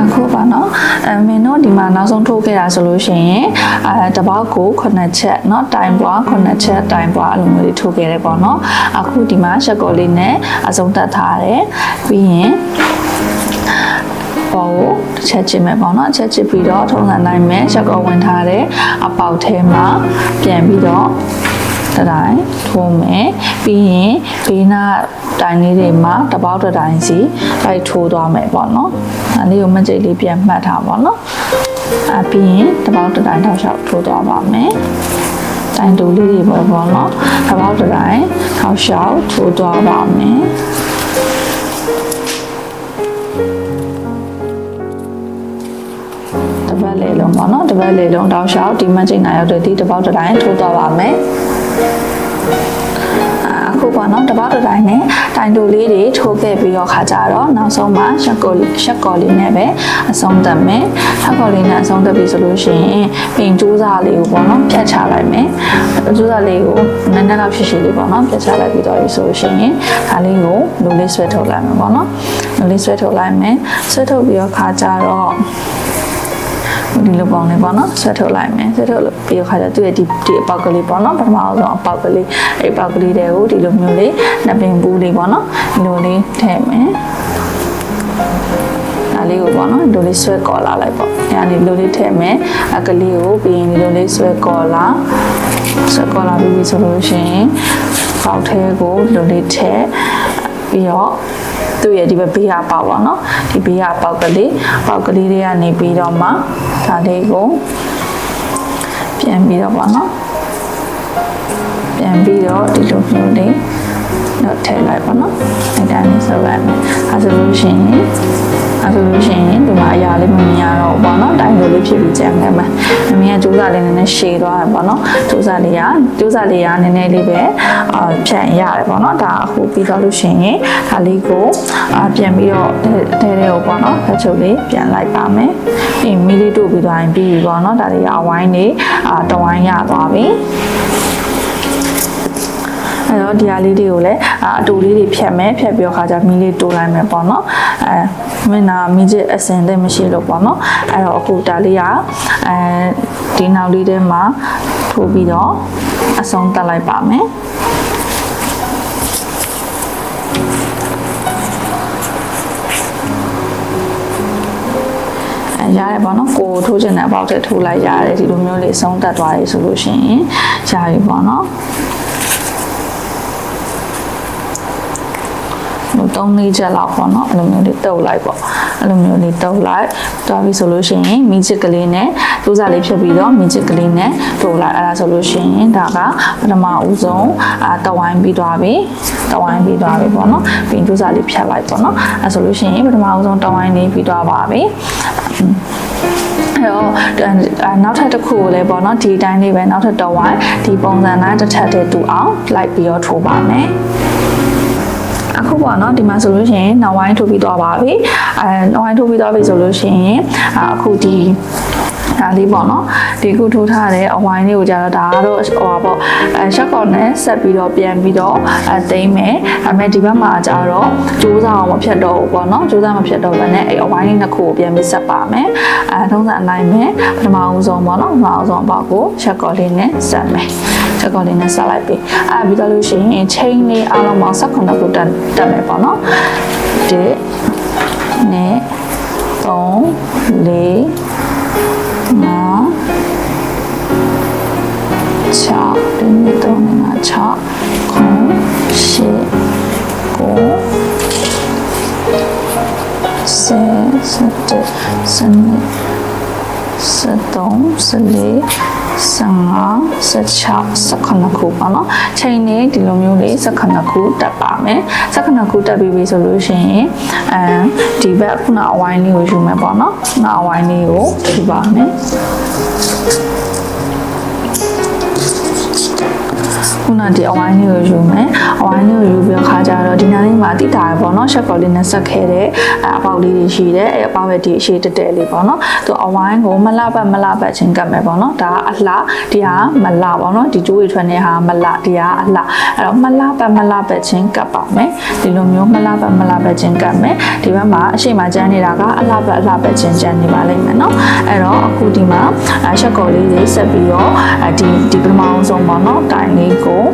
အခုပါနော်မင်းတို့ဒီမှာနောက်ဆုံးထိုးခဲ့တာဆိုလို့ရှိရင်တပေါက်ကို9ချက်เนาะတိုင်ပွား9ချက်တိုင်ပွားအလိုမျိုးလေးထိုးခဲ့တယ်ပေါ့နော်အခုဒီမှာရှက်ကောလေးနဲ့အဆုံးသတ်ထားတယ်ပြီးရင်ပေါ်ကိုတစ်ချက်ချစ်မယ်ပေါ့နော်ချက်ချစ်ပြီးတော့ထုံးစံတိုင်းမဲ့ရှက်ကောဝင်ထားတဲ့အပေါက်ထဲမှာပြန်ပြီးတော့တိုင်းထိုးမယ်ပြီးရင်ဘေးနားတိုင်လေးတွေမှာတပေါက်တစ်တိုင်းစီလိုက်ထိုးသွားမယ်ပေါ့နော်အဲလေးကိုမကြိတ်လေးပြန်မှတ်ထားပေါ့နော်ပြီးရင်တပေါက်တစ်တိုင်းထောက်လျှောက်ထိုးသွားပါမယ်တိုင်တူလေးတွေပေါ့နော်တပေါက်တစ်တိုင်းထောက်လျှောက်ထိုးသွားပါမယ်တပတ်လေလုံးပေါ့နော်တပတ်လေလုံးထောက်လျှောက်ဒီမကြိတ်နာရောက်တဲ့ဒီတပေါက်တစ်တိုင်းထိုးသွားပါမယ်အခုပေါ့နော်တပေါက်တစ်တိုင်းနဲ့တိုင်တူလေးတွေထိုးခဲ့ပြီးတော့ခါကြတော့နောက်ဆုံးမှာရှက်ကောလေးနဲ့ပဲအဆုံးသတ်မယ်ရှက်ကောလေးနဲ့အဆုံးသတ်ပြီဆိုလို့ရှိရင်ပင်ကျိုးစားလေးကိုပေါ့နော်ဖြတ်ချလိုက်မယ်ကျိုးစားလေးကိုနည်းနည်းလောက်ရှိလေးပေါ့နော်ဖြတ်ချလိုက်ပြီးတော့ဆိုလို့ရှိရင်ဒါလေးကိုလူလေးဆွဲထုတ်လိုက်မယ်ပေါ့နော်လူလေးဆွဲထုတ်လိုက်မယ်ဆွဲထုတ်ပြီးတော့ခါကြတော့ဒီလိုပေါင်းလေးပေါ့နော်ဆွဲထုတ်လိုက်မယ်ဆွဲထုတ်လို့ပြီးတော့ခါကျသူ့ရဲ့ဒီအပေါက်ကလေးပေါ့နော်ပထမဆုံးအပေါက်ကလေးအဲ့အပေါက်ကလေးတွေကိုဒီလိုမျိုးလေးနှစ်ပင်ပူးလေးပေါ့နော်ဒီလိုလေးထည့်မယ်ဒါလေးကိုပေါ့နော်ဒီလိုလေးဆွဲကော်လာလိုက်ပေါ့အဲ့ဒါလေးလိုလေးထည့်မယ်အကလေးကိုပြီးရင်ဒီလိုလေးဆွဲကော်လာပြီးပြီဆိုလို့ရှိရင်ပေါက်ထဲကိုဒီလိုလေးထည့်ပြီးတော့သူ့ရဲ့ဒီဘေးကပေါက်ပါเนาะဒီဘေးကပေါက်ကလေးတွေကနေပြီးတော့မှဒါလေးကိုပြန်ပြီးတော့ပေါ့เนาะပြန်ပြီးတော့ဒီလိုမျိုးလေးတော့ထည့်လိုက်ပါเนาะအဲ့ဒါလေးဆိုလိုက်မယ်အဲဆိုလို့ရှိရင်ဒီမှာအရာလေးမမြင်ရတော့ဘူးပေါ့เนาะတိုင်းလိုလေးဖြစ်ပြီးကြံခဲ့မှာမင်းကကြိုးစားလေးနည်းနည်းရှည်သွားတယ်ပေါ့เนาะကြိုးစားလေးကနည်းနည်းလေးပဲဖြန့်ရတယ်ပေါ့เนาะဒါအခုပြီးတော့လို့ရှိရင်ဒါလေးကိုပြန်ပြီးတော့ထဲကိုပေါ့เนาะဖက်ချုပ်လေးပြန်လိုက်ပါမယ်ပြီးမီလီတို့ပြီးသွားရင်ပြီးပြီပေါ့เนาะဒါလေးကအဝိုင်းလေးတဝိုင်းရသွားပြီအဲ့တော့ဒီဟာလေးတွေကိုလည်းအတူလေးတွေဖြတ်မယ်ဖြတ်ပြီးတော့ခါကျမီးလေးတိုးလိုက်မယ်ပေါ့နော်မင်းနာမီးချစ်အစင်တဲ့မရှိလို့ပေါ့နော်အဲ့တော့အခုဒါလေးကဒီနောက်လေးထဲမှာထိုးပြီးတော့အဆုံးတက်လိုက်ပါမယ်ရတယ်ပေါ့နော်ကိုထိုးချင်တဲ့အပေါက်ထဲထိုးလိုက်ရတယ်ဒီလိုမျိုးလေးအဆုံးတက်သွားပြီဆိုလို့ရှိရင်ရပြီပေါ့နော်3-4ချက်လောက်ပေါ့နော်အဲ့လိုမျိုးလေးတုပ်လိုက်ပေါ့အဲ့လိုမျိုးလေးတုပ်လိုက်တွားပြီဆိုလို့ရှိရင်မီးချစ်ကလေးနဲ့ကျိုးစားလေးဖြတ်ပြီးတော့မီးချစ်ကလေးနဲ့တိုးလိုက်အဲ့ဒါဆိုလို့ရှိရင်ဒါကပထမဦးဆုံးတဝိုင်းပြီးသွားပြီပေါ့နော်ပြီးကျိုးစားလေးဖြတ်လိုက်ပေါ့နော်အဲ့ဆိုလို့ရှိရင်ပထမဦးဆုံးတဝိုင်းလေးပြီးသွားပါပြီအဲ့တော့နောက်ထပ်တစ်ခုကိုလည်းပေါ့နော်ဒီတိုင်းလေးပဲနောက်ထပ်တဝိုင်းဒီပုံစံတိုင်းတစ်ထပ်တည်းတူအောင်လိုက်ပြီးတော့ထိုးပါမယ်အခုပေါ့နော်ဒီမှာဆိုလို့ရှိရင်နောက်ဝိုင်းထိုးပြီးသွားပါပြီနောက်ဝိုင်းထိုးပြီးသွားပြီဆိုလို့ရှိရင်အခုဒီဒါလေးပေါ့နော်ဒီခုထိုးထားတဲ့အဝိုင်းလေးကိုကြတော့ဒါကတော့ဟိုပါပေါ့ရှက်ကော်နဲ့ဆက်ပြီးတော့ပြန်ပြီးတော့သိမ်းမယ်ဒါပေမဲ့ဒီဘက်မှာကြတော့ကြိုးစားအောင်မဖြတ်တော့ဘူးပေါ့နော်ကြိုးစားမဖြတ်တော့ဘဲနဲ့အဲ့အဝိုင်းလေးနှစ်ခုကိုပြန်ပြီးဆက်ပါမယ်ထုံးစံအတိုင်းပဲပထမဦးဆုံးပေါ့နော်ပထမဦးဆုံးအပေါက်ကိုရှက်ကော်လေးနဲ့ဆက်မယ်ချက်ကော်လေးနဲ့ဆက်လိုက်ပြီပြီးတော့လို့ရှိရင်ချိန်လေးအားလုံးပေါင်း18ခုတက်မယ်ပေါ့နော်1 2 3 4 5 6 ဒီနေ့တော့6 9 19ခုပေါ့နော်ချိန်နေဒီလိုမျိုးလေး19ခုတက်ပါမယ်19ခုတက်ပြီးဆိုလို့ရှိရင်ဒီဘက်ခုနအဝိုင်းလေးကိုယူမယ်ပေါ့နော်နောက်အဝိုင်းလေးကိုယူပါမယ် ခုနဒီအဝိုင်းလေးကိုယူမယ်အဝိုင်းလေးကိုယူပြီးခါကြတော့ဒီနားလေးမှာတိတာရပေါ့နော်ရှက်ကော်လေးနဲ့ဆက်ခဲတဲ့အပေါက်လေးတွေရှိတယ်အပေါက်ရဲ့ဒီအရှိတက်တက်လေးပေါ့နော်သူအဝိုင်းကိုမလှပတ်ချင်းကတ်မယ်ပေါ့နော်ဒါကအလှဒီဟာမလှပေါ့နော်ဒီကျိုးတွေထွက်နေဟာမလှဒီဟာအလှအဲ့တော့မလှပတ်ချင်းကတ်ပါမယ်ဒီလိုမျိုးမလှပတ်ချင်းကတ်မယ်ဒီဘက်မှာအရှိမကျန်းနေတာကအလှပတ်ချင်းကျန်းနေပါလိမ့်မယ်နော်အဲ့တော့အခုဒီမှာရှက်ကော်လေးတွေဆက်ပြီးတော့ဒီပထမဆုံးပေါ့နော်တိုင်လေးကို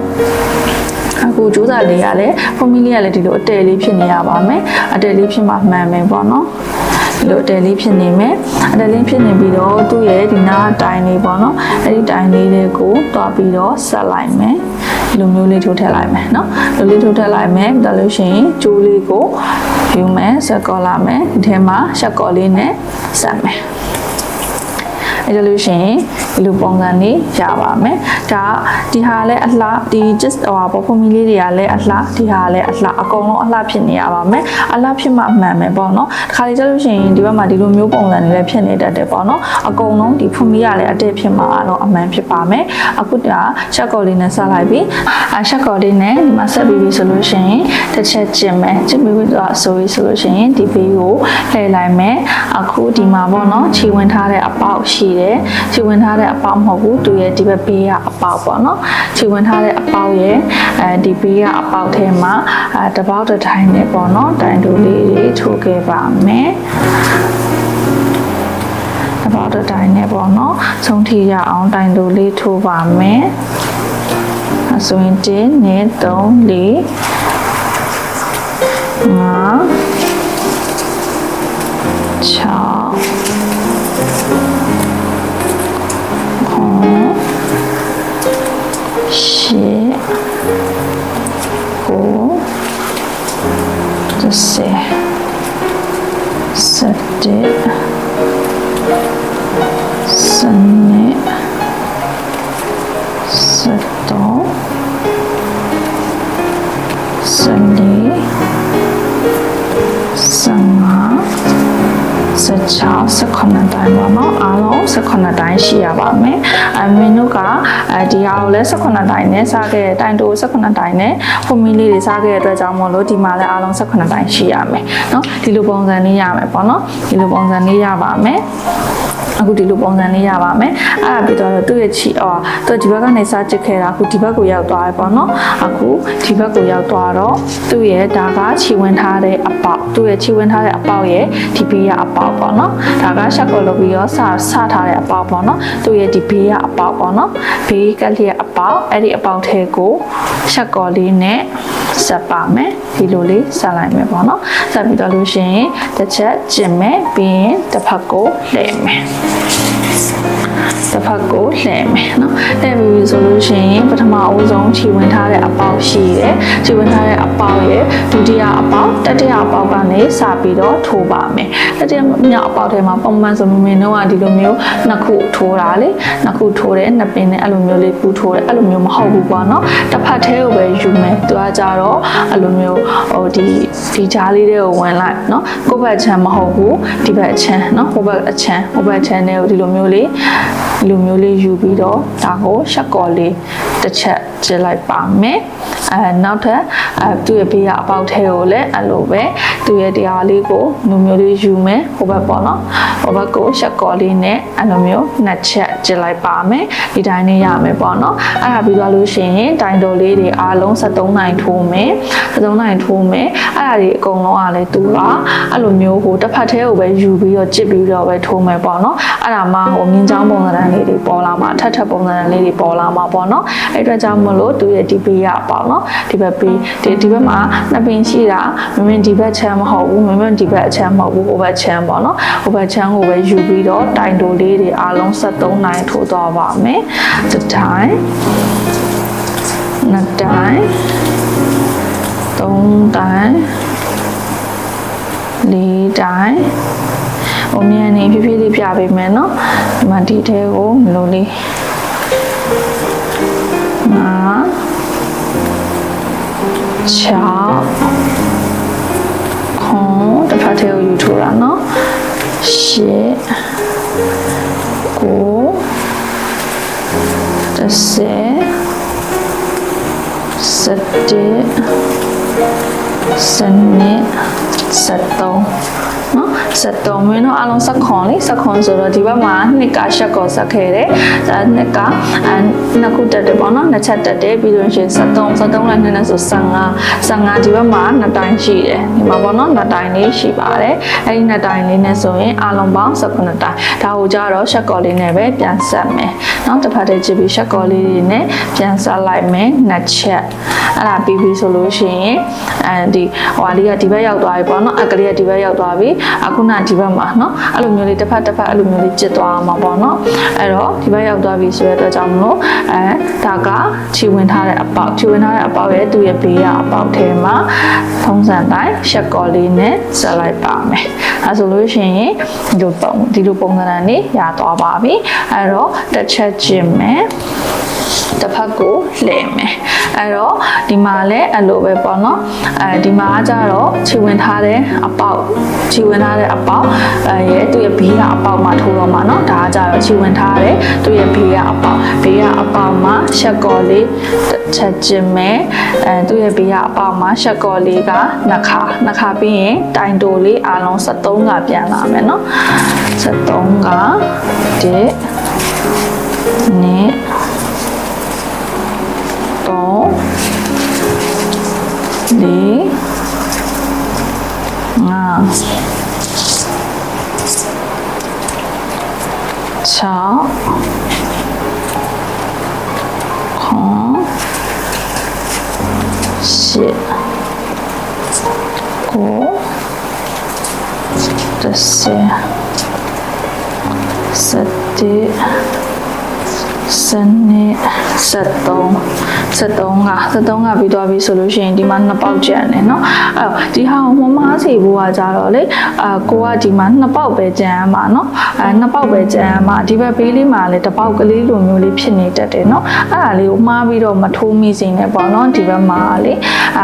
အခုကြိုးစားလေးရလဲဖုန်းမီလေးကလည်းဒီလိုအတဲလေးဖြစ်နေရပါမယ်အတဲလေးဖြစ်မှမှန်မယ်ပေါ့နော်ဒီလိုအတဲလေးဖြစ်နေမယ်အတဲလေးဖြစ်နေပြီးတော့သူ့ရဲ့ဒီနားတိုင်လေးပေါ့နော်အဲ့ဒီတိုင်လေးတွေကိုတွားပြီးတော့ဆက်လိုက်မယ်ဒီလိုမျိုးလေးထိုးထည့်လိုက်မယ်နော်ဒီလိုလေးထိုးထည့်လိုက်မယ်ပြီးတော့လို့ရှိရင်ကျိုးလေးကိုယူမယ်ဆက်ကော်လာမယ်ဒီထဲမှာရှက်ကော်လေးနဲ့ဆက်မယ်အဲ့ဒါလို့ရှိရင်ဒီလိုပုံစံလေးရပါမယ်ဒါဒီဟာလည်းအလှဒီ just ပေါ်ဖုံမီလေးတွေကလည်းအလှဒီဟာလည်းအလှအကုန်လုံးအလှဖြစ်နေရပါမယ်အလှဖြစ်မှမှန်မယ်ပေါ့နော်ဒီခါလေးကျလို့ရှိရင်ဒီဘက်မှာဒီလိုမျိုးပုံစံတွေလည်းဖြစ်နေတတ်တယ်ပေါ့နော်အကုန်လုံးဒီဖုံမီကလည်းအတက်ဖြစ်မှတော့အမှန်ဖြစ်ပါမယ်အခုဒါရှက်ကော်လေးနဲ့ဆက်လိုက်ပြီးရှက်ကော်လေးနဲ့ဒီမှာဆက်ပြီးပြီဆိုလို့ရှိရင်တစ်ချက်ကျင်မယ်ကျင်ပြီးတော့ဆိုလို့ရှိရင်ဒီဘေးကိုလှည့်လိုက်မယ်အခုဒီမှာပေါ့နော်ခြေဝင်ထားတဲ့အပေါက်ရှိတယ်ခြေဝင်ထားတဲ့အပေါက်မဟုတ်ဘူးသူရဲ့ဒီဘက်ဘေးကအပေါက်ပေါ့နော်ခြေဝင်ထားတဲ့အပေါက်ရဲ့ဒီဘေးကအပေါက်ထဲမှာတပေါက်တစ်တိုင်းနဲ့ပေါ့နော်တိုင်တူလေးတွေထိုးခဲ့ပါမယ်တပေါက်တစ်တိုင်းနဲ့ပေါ့နော်ဆုံးထိရအောင်တိုင်တူလေးထိုးပါမယ်ဆိုရင်1 2 3 18တိုင်းပေါ့နော်အားလုံး18တိုင်းရှိရပါမယ်မင်းတို့ကဒီဟာကိုလည်း18တိုင်းနဲ့စားခဲ့တဲ့တိုင်တို18တိုင်းနဲ့ဖုန်မီလေးတွေစားခဲ့တဲ့အတွက်ကြောင့်မို့လို့ဒီမှာလည်းအားလုံး18တိုင်းရှိရမယ်เนาะဒီလိုပုံစံလေးရမယ်ပေါ့နော်ဒီလိုပုံစံလေးရပါမယ်အခုဒီလိုပုံစံလေးရပါမယ်အဲ့ဒါပြီးတော့သူ့ရဲ့ချီသူဒီဘက်ကနေစားချစ်ခဲ့တာအခုဒီဘက်ကိုရောက်သွားပြီပေါ့နော်အခုဒီဘက်ကိုရောက်သွားတော့သူ့ရဲ့ဒါကခြေဝင်ထားတဲ့အပေါက်သူ့ရဲ့ခြေဝင်ထားတဲ့အပေါက်ရဲ့ဒီဘေးကအပေါက်ပေါ့နော်ဒါကရှက်ကော်လုပ်ပြီးတော့စထားတဲ့အပေါက်ပေါ့နော်သူ့ရဲ့ဒီဘေးကအပေါက်ပေါ့နော်ဘေးကလျက်အပေါက်အဲ့ဒီအပေါက်ထဲကိုရှက်ကော်လေးနဲ့ဆက်ပါမယ်ဒီလိုလေးဆက်လိုက်မယ်ပေါ့နော်ဆက်ပြီးတော့လို့ရှိရင်တစ်ချက်ကျင်မယ်ပြီးရင်တစ်ဖက်ကိုလှည့်မယ်တစ်ဖက်ကိုလှည့်မယ်နော်လှည့်ပြီးဆိုလို့ရှိရင်ပထမအဦးဆုံးခြေဝင်ထားတဲ့အပေါက်ရှိတယ်ခြေဝင်ထားတဲ့အပေါက်ရဲ့ဒုတိယအပေါက်တတိယအပေါက်ကနေစပြီးတော့ထိုးပါမယ်တတိယမြောက်အပေါက်ထဲမှာပုံမှန်ဆိုမင်းတို့ကဒီလိုမျိုးနှစ်ခုထိုးတာလေနှစ်ခုထိုးတယ်နှစ်ပင်နဲ့အဲ့လိုမျိုးလေးပူထိုးတယ်အဲ့လိုမျိုးမဟုတ်ဘူးပေါ့နော်တစ်ဖက်ထဲကိုပဲယူမယ်သူကကြတော့အဲ့လိုမျိုးဒီကြားလေးတွေကိုဝင်လိုက်နော်ကိုယ့်ဘက်ချမ်းမဟုတ်ဘူးဒီဘက်ချမ်းနော်ဟိုဘက်အချမ်းတွေကိုဒီလိုမျိုးလေးယူပြီးတော့ဒါကိုရှက်ကော်လေးတစ်ချက်ကျလိုက်ပါမယ်နောက်ထပ်သူ့ရဲ့ဘေးကအပေါက်ထဲကိုလည်းအဲ့လိုပဲသူ့ရဲ့တရားလေးကိုလူမျိုးလေးယူမယ်ဟိုဘက်ပေါ့နော်ဟိုဘက်ကိုရှက်ကော်လေးနဲ့အဲ့လိုမျိုးနှစ်ချက်ကျလိုက်ပါမယ်ဒီတိုင်းလေးရမယ်ပေါ့နော်အဲ့ဒါပြီးသွားလို့ရှိရင်တိုင်တော်လေးတွေအားလုံး73နိုင်ထိုးမယ်73နိုင်ထိုးမယ်အဲ့ဒါတွေအကုန်လုံးကလည်းသူကအဲ့လိုမျိုးဟိုတစ်ဖက်ထဲကိုပဲယူပြီးတော့ကျစ်ပြီးတော့ပဲထိုးမယ်ပေါ့နော်အဲ့ဒါမှဟိုမြင်းချောင်းပုံစံလေးတွေပေါ်လာမှာထပ်ပုံစံလေးတွေပေါ်လာမှာပေါ့နော်အဲ့အတွက်ကြောင့်မလို့သူရဲ့ဒီဘေးရပေါ့နော်ဒီဘက်ဘေးဒီဘက်မှာနှစ်ပင်ရှိတာမင်းဒီဘက်ချမ်းမဟုတ်ဘူးမင်းဒီဘက်အချမ်းမဟုတ်ဘူးဟိုဘက်ချမ်းပေါ့နော်ဟိုဘက်ချမ်းကိုပဲယူပြီးတော့တိုင်တိုလေးတွေအားလုံး73နိုင်ထိုးသွားပါမယ်တစ်တိုင်းနှစ်တိုင်းသုံးတိုင်းလေးတိုင်းဟိုမြန်နေဖြည်းဖြည်းလေးပြပေးမယ်နော်ဒီမှာဒီထဲကိုမလို့လေး6ခုတစ်ဖက်ထဲကိုယူထိုးတာနော်8 9 10 နော်73မင်းတို့အားလုံးစက်ခွန်လေစက်ခွန်ဆိုတော့ဒီဘက်မှာနှစ်ကရှက်ကောစက်ခဲ့တယ်ဒါနှစ်ကနှစ်ခုတက်တယ်ပေါ့နော်နှစ်ချက်တက်တယ်ပြီးလို့ရှိရင်73နဲ့နှစ်နဲ့ဆို15ဒီဘက်မှာနှစ်တိုင်းရှိတယ်ဒီမှာပေါ့နော်နှစ်တိုင်းလေးရှိပါတယ်အဲ့ဒီနှစ်တိုင်းလေးနဲ့ဆိုရင်အားလုံးပေါင်း19တိုင်းဒါကိုကြတော့ရှက်ကောလေးနဲ့ပဲပြန်ဆက်မယ်နော်တစ်ဖက်တည်းကြည့်ပြီးရှက်ကောလေးတွေနဲ့ပြန်ဆက်လိုက်မယ်နှစ်ချက်အဲ့ဒါပြီးပြီဆိုလို့ရှိရင်ဒီဟိုလေးကဒီဘက်ရောက်သွားပြီပေါ့နော်အကလေးကဒီဘက်ရောက်သွားပြီအခုနဒီဘက်မှာเนาะအဲ့လိုမျိုးလေးတစ်ဖက်အဲ့လိုမျိုးလေးကျစ်သွားမှာပေါ့เนาะအဲ့တော့ဒီဘက်ရောက်သွားပြီဆိုတဲ့အတွက်ကြောင့်မလို့ဒါကခြေဝင်ထားတဲ့အပေါက်ရဲ့သူ့ရဲ့ဘေးကအပေါက်ထဲမှာထုံးစံတိုင်းရှက်ကော်လေးနဲ့ဆက်လိုက်ပါမယ်အဲ့ဆိုလို့ရှိရင်ဒီလိုပုံစံနဲ့ရသွားပါပြီအဲ့တော့တစ်ချက်ကျင်မယ်တစ်ဖက်ကိုလှည့်မယ်အဲ့တော့ဒီမှာလည်းအဲ့လိုပဲပေါ့နော်ဒီမှာကျတော့ခြေဝင်ထားတဲ့အပေါက်ရဲ့သူ့ရဲ့ဘေးကအပေါက်မှာထိုးတော့မှာနော်ဒါကကျတော့ခြေဝင်ထားတဲ့သူ့ရဲ့ဘေးကအပေါက်မှာရှက်ကော်လေးတစ်ချက်ကျင်မယ်သူ့ရဲ့ဘေးကအပေါက်မှာရှက်ကော်လေးကနှစ်ခါပြီးရင်တိုင်တိုလေးအားလုံး73ကပြန်လာမယ်နော်73က1 2 73ကပြီးသွားပြီဆိုလို့ရှိရင်ဒီမှာနှစ်ပေါက်ကျန်တယ်เนาะအဲ့တော့ဒီဟာကိုမမားစီဘူးကကြတော့လေကိုကဒီမှာနှစ်ပေါက်ပဲကျန်ရမှာเนาะနှစ်ပေါက်ပဲကျန်ရမှာဒီဘက်ဘေးလေးမှာလည်းတစ်ပေါက်ကလေးလိုမျိုးလေးဖြစ်နေတတ်တယ်เนาะအဲ့ဒါလေးကိုမှားပြီးတော့မထိုးမိစေနဲ့ပေါ့เนาะဒီဘက်မှာလေ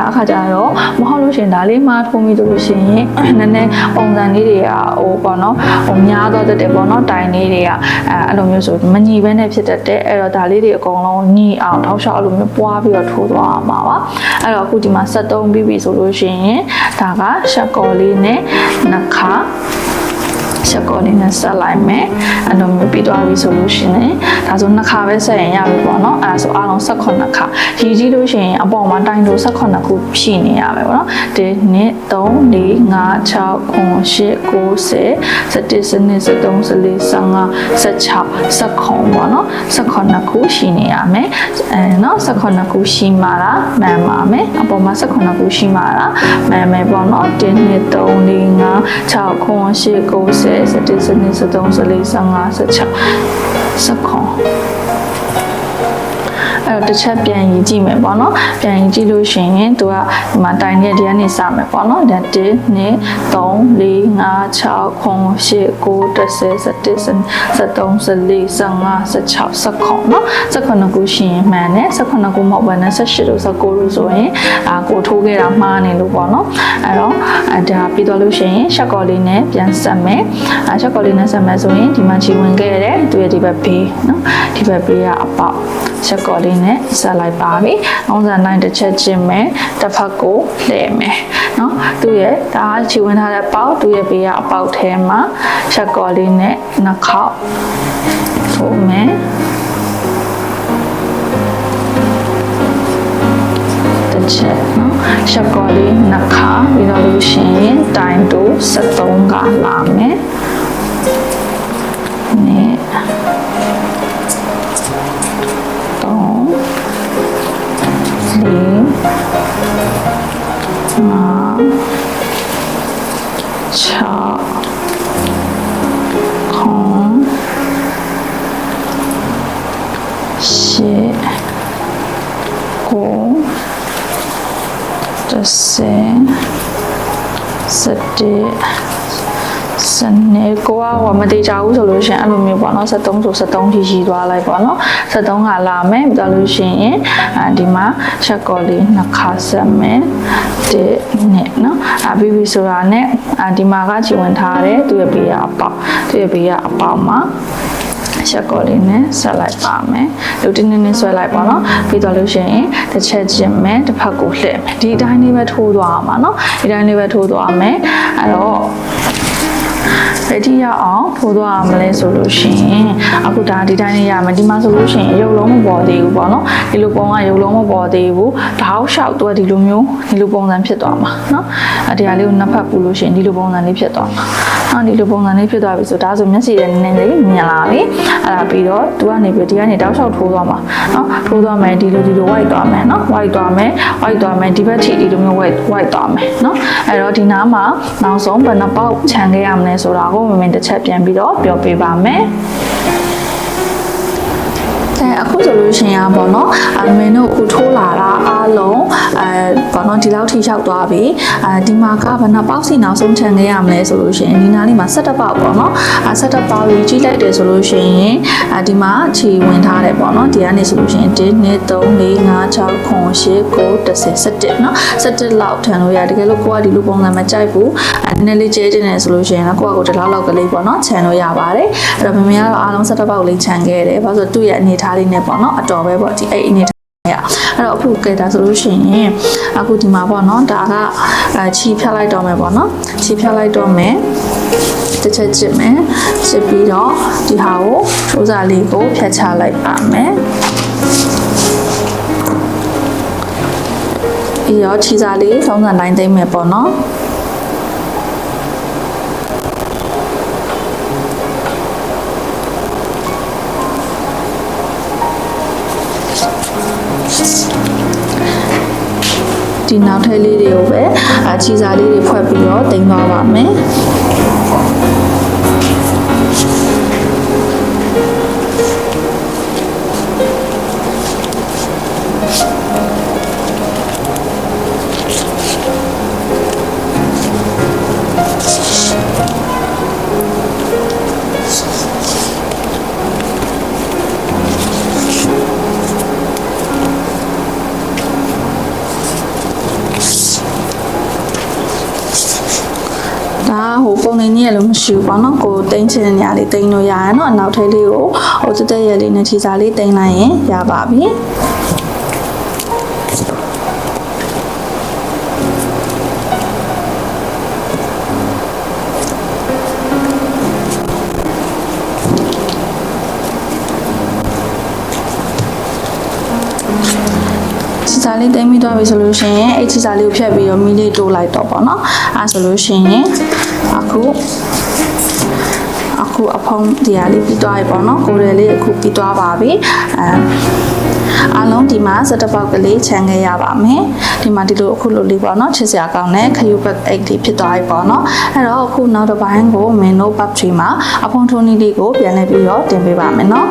အခါကျတော့မဟုတ်လို့ရှိရင်ဒါလေးမှားထိုးမိလို့ရှိရင်နည်းနည်းပုံစံလေးတွေကဟိုပေါ့เนาะဟိုများတော့တဲ့ပေါ့เนาะတိုင်လေးတွေကအဲ့လိုမျိုးဆိုမညီဘဲနဲ့ဖြစ်တတ်တယ်အဲ့တော့ဒါလေးတွေအကုန်လုံးညီအောင်ထောက်ရှောက်အဲ့လိုမျိုးပွားပြီးတော့ထိုးသွားမှာပါအဲ့တော့အခုဒီမှာ73ပြီးပြီဆိုလို့ရှိရင်ဒါကရှက်ကော်လေးနဲ့နှစ်ခါရှက်ကော်လေးနဲ့ဆက်လိုက်မယ်အဲ့လိုမျိုးပြီးသွားပြီဆိုလို့ရှိရင်ဒါဆိုနှစ်ခါပဲဆက်ရင်ရပြီပေါ့နော်အဲ့ဒါဆိုအားလုံး18ခါရည်ကြည့်လို့ရှိရင်အပေါ်မှာတိုင်တို18ခုရှိနေရမယ်ပေါ့နော်1 2 3 4 5 6 9 10 11 12 13 14 15 16 ပေါ့နော်18ခုရှိနေရမယ်နော်18ခုရှိမှလားမှန်ပါမယ်အပေါ်မှာ18ခုရှိမှလားမှန်မယ်ပေါ့နော်1 2 3 4 5 6 9 10 11 12 13 14 15 16အဲ့တော့တစ်ချက်ပြန်ရည်ကြည့်မယ်ပေါ့နော်ပြန်ရည်ကြည့်လို့ရှိရင်သူကဒီမှာတိုင်တဲ့ဒီကနေစမယ်ပေါ့နော်ဒါ1 2 3 4 5 6 9 10 11 12 13 14 15 16 နော်18ခုရှိရင်မှန်တယ်18ခုမဟုတ်ဘဲနဲ့18လို့19လို့ဆိုရင်ကိုထိုးခဲ့တာမှားနေလို့ပေါ့နော်အဲ့တော့ဒါပြီးတော့လို့ရှိရင်ရှက်ကော်လေးနဲ့ပြန်ဆက်မယ်ရှက်ကော်လေးနဲ့ဆက်မယ်ဆိုရင်ဒီမှာခြေဝင်ခဲ့တဲ့သူရဲ့ဒီဘက်ဘေးနော်ဒီဘက်ဘေးကအပေါက်ရှက်ကော်လေးနဲ့ဆက်လိုက်ပါပြီ။အောင်စံတိုင်းတစ်ချက်ချင်းမယ်တစ်ဖက်ကိုလှည့်မယ်။နော်သူရဲ့ဒါခြေဝင်ထားတဲ့ပေါက်သူရဲ့ဘေးကအပေါက်ထဲမှာရှက်ကော်လေးနဲ့နှစ်ခေါက်ထိုးမယ်။တစ်ချက်နော်ရှက်ကော်လေးနှစ်ခါပြီးတော့လို့ရှိရင်တိုင်တူ73ကလာမယ်။နဲ့စနေကိုကမတေချာဘူးဆိုလို့ရှိရင်အဲ့လိုမျိုးပေါ့နော်73ဆို73ထိရှိသွားလိုက်ပေါ့နော်73ကလာမယ်ပြီးတော့လို့ရှိရင်ဒီမှာချက်ကော်လေးနှစ်ခါဆက်မယ်1နဲ့နော်ပြီးပြီဆိုတာနဲ့ဒီမှာကခြေဝင်ထားတယ်သူရဲ့ဘေးကအပေါက်မှာ ရှက်ကောလေးနဲ့ဆက်လိုက်ပါမယ်လူတင်းတင်းနဲ့ဆွဲလိုက်ပါနော်ပြီးတော့လို့ရှိရင်တစ်ချက်ချင်းမယ်တစ်ဖက်ကိုလှည့်မယ်ဒီအတိုင်းလေးပဲထိုးသွားအောင်ပါနော်ဒီတိုင်းလေးပဲထိုးသွားမယ်အဲ့တော့ဘယ်ထိရအောင်ထိုးသွားအောင်မလဲဆိုလို့ရှိရင်အခုဒါဒီတိုင်းလေးရမယ်ဒီမှာဆိုလို့ရှိရင်ရုပ်လုံးမပေါ်သေးဘူးပေါ့နော်ဒီလိုပုံကရုပ်လုံးမပေါ်သေးဘူးတောက်လျှောက်တော့ဒီလိုမျိုးဒီလိုပုံစံဖြစ်သွားမှာနော်ဒီဟာလေးကိုနှစ်ဖက်ပူလို့ရှိရင်ဒီလိုပုံစံလေးဖြစ်သွားမှာနော်ဒီလိုပုံစံလေးဖြစ်သွားပြီဆိုဒါဆိုမျက်စိရဲ့နည်းနည်းလေးမြင်လာပြီအဲ့ဒါပြီးတော့သူကနေပြီးဒီကနေတောက်လျှောက်ထိုးသွားမှာနော်ထိုးသွားမယ်ဒီလို white သွားမယ်နော် white သွားမယ်ဒီဘက်ထိဒီလိုမျိုး white သွားမယ်နော်အဲ့တော့ဒီနားမှာနောက်ဆုံးဘယ်နှပေါက်ခြံခဲ့ရမလဲဆိုတာကိုမင်းတစ်ချက်ပြန်ပြီးတော့ပြောပြပါမယ်အခုဆိုလို့ရှိရင်ပေါ့နော်မင်းတို့အခုထိုးလာတာအားလုံးပေါ့နော်ဒီလောက်ထိလျှောက်သွားပြီဒီမှာကဘယ်နှပေါက်စီနောက်ဆုံးခြံခဲ့ရမလဲဆိုလို့ရှိရင်ဒီနားလေးမှာ17ပေါက်ပေါ့နော်17ပေါက်ကြီးကြည့်လိုက်တယ်ဆိုလို့ရှိရင်ဒီမှာခြေဝင်ထားတယ်ပေါ့နော်ဒီကနေဆိုလို့ရှိရင်1 2 3 4 5 6 9 10 11နော်17လောက်ထန်လို့ရတကယ်လို့ကိုကဒီလိုပုံစံမကြိုက်ဘူးနည်းနည်းလေးကျဲကျနေဆိုလို့ရှိရင်တော့ကိုကဒီလောက်လောက်ကလေးပေါ့နော်ခြံလို့ရပါတယ်အဲ့တော့မမေကတော့အားလုံး17ပေါက်လေးခြံခဲ့တယ်ဘာလို့ဆိုသူ့ရဲ့အနေထားလေးနဲ့ပေါ့နော်အတော်ပဲပေါ့ဒီအဲ့အနေထားအဲ့တော့အခုကဲဒါဆိုလို့ရှိရင်အခုဒီမှာပေါ့နော်ဒါကခြီးဖြတ်လိုက်တော့မယ်ပေါ့နော်ခြီးဖြတ်လိုက်တော့မယ်တစ်ချက်ချစ်မယ်ချစ်ပြီးတော့ဒီဟာကိုထိုးစာလေးကိုဖြတ်ချလိုက်ပါမယ်ပြီးတော့ခြီးစာလေးသုံးစံတိုင်းသိမ့်မယ်ပေါ့နော်ဒီနောက်ထပ်လေးတွေကိုပဲခြေစာလေးတွေဖွဲ့ပြီးတော့တင်သွားပါမယ်ဟိုပုံနေနေရလို့မရှိဘူးပေါ့နော်ကိုတိန်းချင်တဲ့နေရာလေးတိန်းလို့ရရနော်နောက်ထပ်လေးကိုဟိုတက်ရလေးနဲ့ခြေစာလေးတိန်းလိုက်ရင်ရပါပြီခြေစာလေးတိန်းပြီးတော့ပြီဆိုလို့ရှိရင်အဲ့ခြေစာလေးကိုဖြတ်ပြီးတော့မီးလေးတိုးလိုက်တော့ပေါ့နော်အဲ့ဆိုလို့ရှိရင်အခုအဖုံးတရားလေးပြီးသွားပြီပေါ့နော်ကိုယ်ရယ်လေးအခုပြီးသွားပါပြီအားလုံးဒီမှာ17ပေါက်ကလေးခြံခဲ့ရပါမယ်ဒီမှာဒီလိုအခုလိုလေးပေါ့နော်ချစ်စရာကောင်းတဲ့ခရူဘက်အိတ်လေးဖြစ်သွားပြီပေါ့နော်အဲ့တော့အခုနောက်တစ်ပိုင်းကိုမင်းတို့ part 3မှာအဖုံးထိုးနည်းလေးကိုပြန်လည်ပြီးတော့တင်ပေးပါမယ်နော်